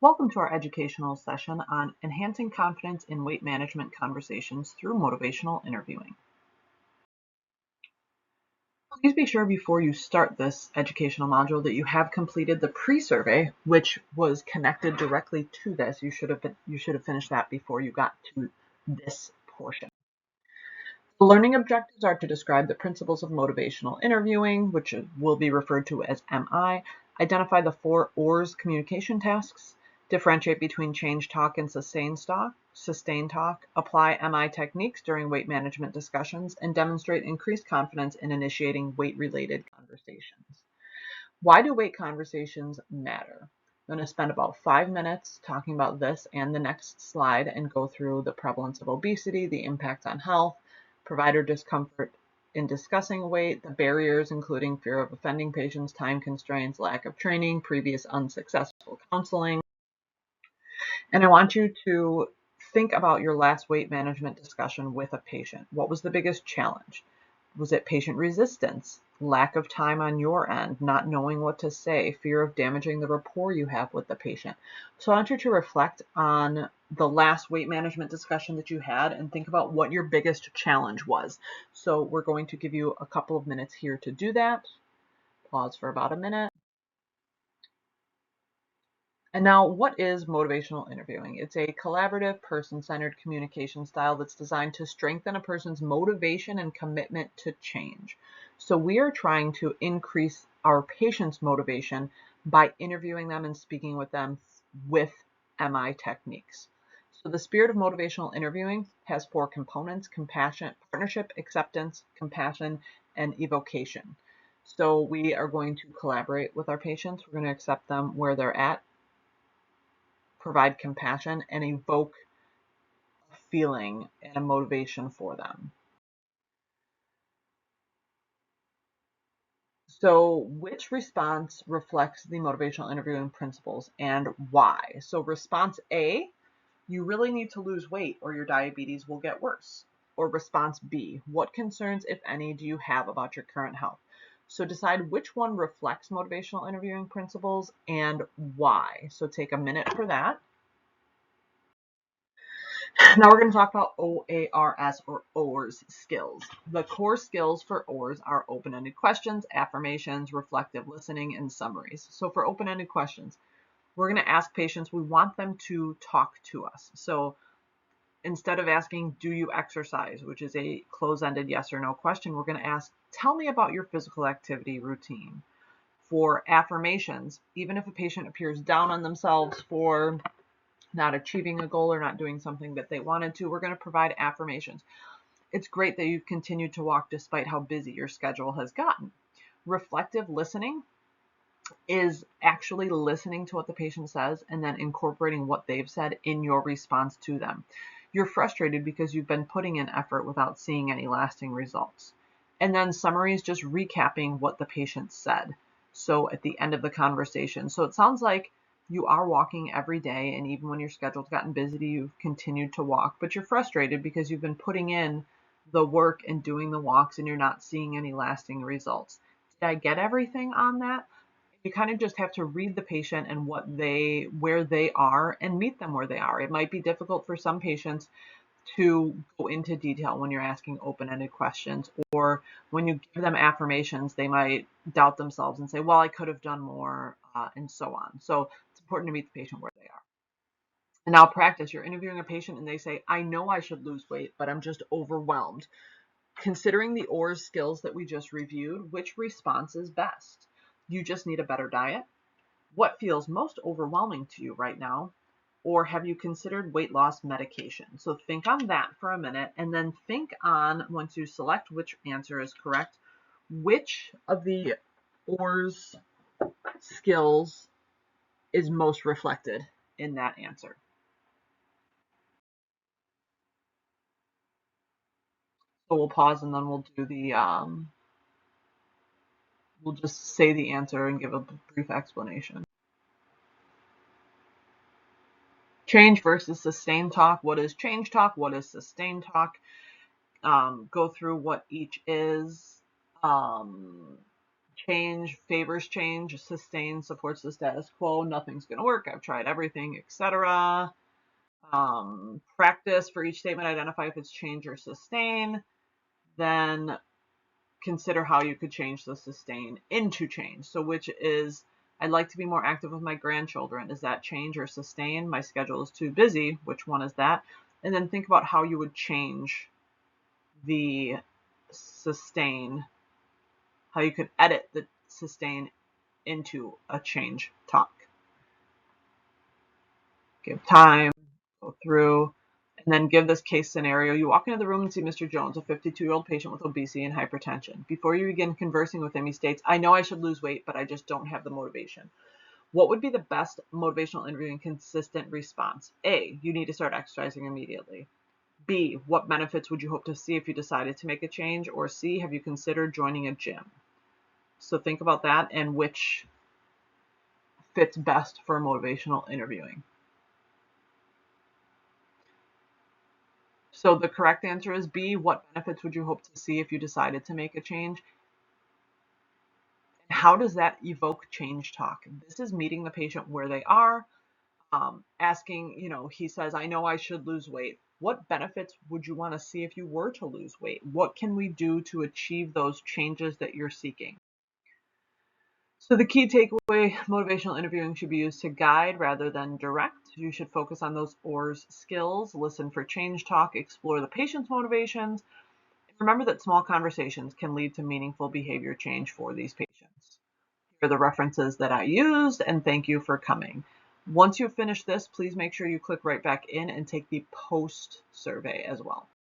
Welcome to our educational session on enhancing confidence in weight management conversations through motivational interviewing. Please be sure before you start this educational module that you have completed the pre-survey, which was connected directly to this. You should have finished that before you got to this portion. The learning objectives are to describe the principles of motivational interviewing, which will be referred to as MI, identify the 4 OARS communication tasks, differentiate between change talk and sustained talk, apply MI techniques during weight management discussions, and demonstrate increased confidence in initiating weight-related conversations. Why do weight conversations matter? I'm going to spend about 5 minutes talking about this and the next slide and go through the prevalence of obesity, the impact on health, provider discomfort in discussing weight, the barriers including fear of offending patients, time constraints, lack of training, previous unsuccessful counseling. And I want you to think about your last weight management discussion with a patient. What was the biggest challenge? Was it patient resistance, lack of time on your end, not knowing what to say, fear of damaging the rapport you have with the patient? So I want you to reflect on the last weight management discussion that you had and think about what your biggest challenge was. So we're going to give you a couple of minutes here to do that. Pause for about a minute. And now, what is motivational interviewing? It's a collaborative, person-centered communication style that's designed to strengthen a person's motivation and commitment to change. So we are trying to increase our patients' motivation by interviewing them and speaking with them with MI techniques. So the spirit of motivational interviewing has 4 components: compassion, partnership, acceptance, compassion, and evocation. So we are going to collaborate with our patients. We're going to accept them where they're at, provide compassion, and evoke a feeling and a motivation for them. So which response reflects the motivational interviewing principles and why? So response A, you really need to lose weight or your diabetes will get worse. Or response B, what concerns, if any, do you have about your current health? So decide which one reflects motivational interviewing principles and why. So take a minute for that. Now we're going to talk about OARS or OARS skills. The core skills for OARS are open-ended questions, affirmations, reflective listening, and summaries. So for open-ended questions, we're going to ask patients, we want them to talk to us. So instead of asking, do you exercise, which is a close-ended yes or no question, we're going to ask, tell me about your physical activity routine. For affirmations, even if a patient appears down on themselves for not achieving a goal or not doing something that they wanted to, we're going to provide affirmations. It's great that you've continued to walk despite how busy your schedule has gotten. Reflective listening is actually listening to what the patient says and then incorporating what they've said in your response to them. You're frustrated because you've been putting in effort without seeing any lasting results. And then summary is just recapping what the patient said. So at the end of the conversation. So it sounds like you are walking every day, and even when your schedule's gotten busy, you've continued to walk, but you're frustrated because you've been putting in the work and doing the walks and you're not seeing any lasting results. Did I get everything on that? You kind of just have to read the patient and where they are and meet them where they are. It might be difficult for some patients to go into detail when you're asking open-ended questions, or when you give them affirmations, they might doubt themselves and say, well, I could have done more, and so on. So it's important to meet the patient where they are. And now practice. You're interviewing a patient and they say, I know I should lose weight, but I'm just overwhelmed. Considering the OARS skills that we just reviewed, which response is best? You just need a better diet? What feels most overwhelming to you right now? Or have you considered weight loss medication? So think on that for a minute, and then think on, once you select which answer is correct, which of the OARS skills is most reflected in that answer. So we'll pause and then we'll do we'll just say the answer and give a brief explanation. Change versus sustained talk. What is change talk? What is sustained talk? Go through what each is. Change favors change, sustain supports the status quo, nothing's going to work, I've tried everything, etc. Practice for each statement, identify if it's change or sustain. Then consider how you could change the sustain into change. So which is, I'd like to be more active with my grandchildren. Is that change or sustain? My schedule is too busy. Which one is that? And then think about how you would change the sustain, how you could edit the sustain into a change talk. Give time, go through, and then give this case scenario. You walk into the room and see Mr. Jones, a 52-year-old patient with obesity and hypertension. Before you begin conversing with him, he states, I know I should lose weight, but I just don't have the motivation. What would be the best motivational interviewing consistent response? A, you need to start exercising immediately. B, what benefits would you hope to see if you decided to make a change? Or C, have you considered joining a gym? So think about that and which fits best for motivational interviewing. So the correct answer is B, what benefits would you hope to see if you decided to make a change? And how does that evoke change talk? This is meeting the patient where they are, asking, he says, I know I should lose weight. What benefits would you want to see if you were to lose weight? What can we do to achieve those changes that you're seeking? So the key takeaway, motivational interviewing should be used to guide rather than direct. You should focus on those ORS skills, listen for change talk, explore the patient's motivations. Remember that small conversations can lead to meaningful behavior change for these patients. Here are the references that I used, and thank you for coming. Once you've finished this, please make sure you click right back in and take the post survey as well.